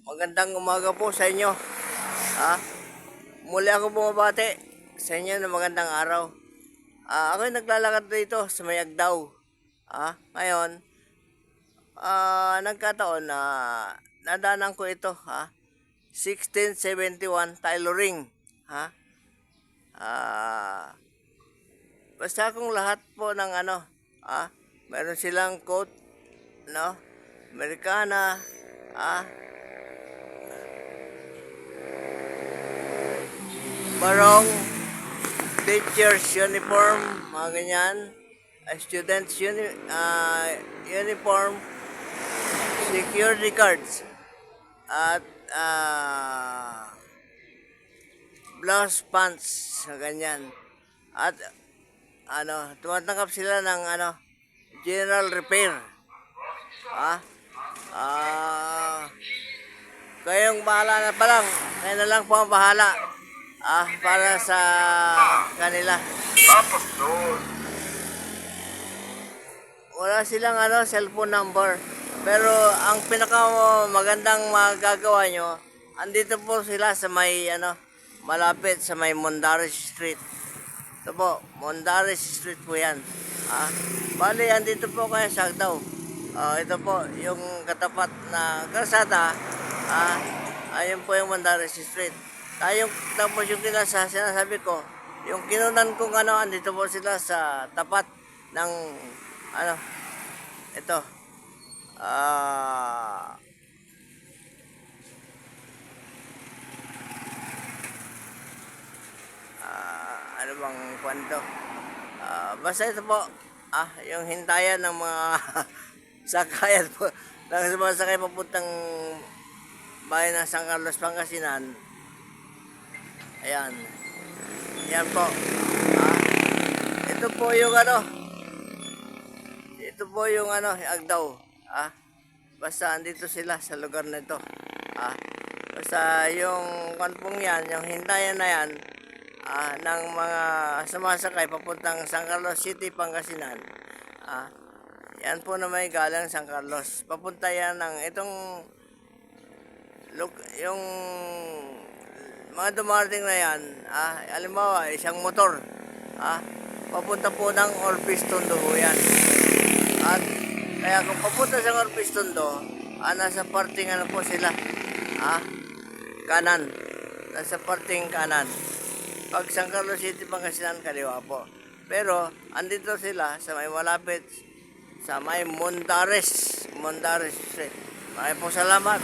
Magandang umaga po sa inyo. Muli ako bumabati sa inyo ng magandang araw. Ako naglalakad dito sa may Agdao. Ngayon, nagkataon na nadaanan ko ito. 1671 tailoring. Basta kung lahat po ng meron silang coat, no? Americana, barong, teachers uniform, mga ganyan, students uniform, security cards, at blouse pants, ganyan. At tumatanggap sila ng general repair. Kayong bahala na pa lang, kayo na lang po ang bahala para sa kanila. Wala silang cellphone number, pero ang pinaka magandang magagawa nyo, andito po sila sa may malapit sa may Mondares Street. Ito po, Mondares Street po yan. Bali, andito po kayo sa Agdao. Ito po, yung katapat na kalsada, ayun po yung Mondares Street. Tapos yung sinasabi ko, yung kinunan kong andito po sila sa tapat ng, ito, ano bang kwento? Basta ito po, yung hintayan ng mga sakayan po, ng sumasakay papuntang bayan ng San Carlos, Pangasinan. Ayan. Yan po. Ito po yung ito po yung Agdao. Basta andito sila sa lugar na ito. Basta yung kanpong yan, yung hintayan na yan, ng mga sumasakay papuntang San Carlos City, Pangasinan. Yan po na may galang San Carlos. Papunta yan ng itong yung mga dumarating na yan, halimbawa isang motor, papunta po ng Orpis Tondo yan. At kaya kung papunta sa Orpis Tondo, nasa parting po sila, kanan, nasa parting kanan. Pag San Carlos City, Pangasinan, kaliwa po. Pero andito sila sa may malapit sa may Mondares Street. Maraming pong salamat.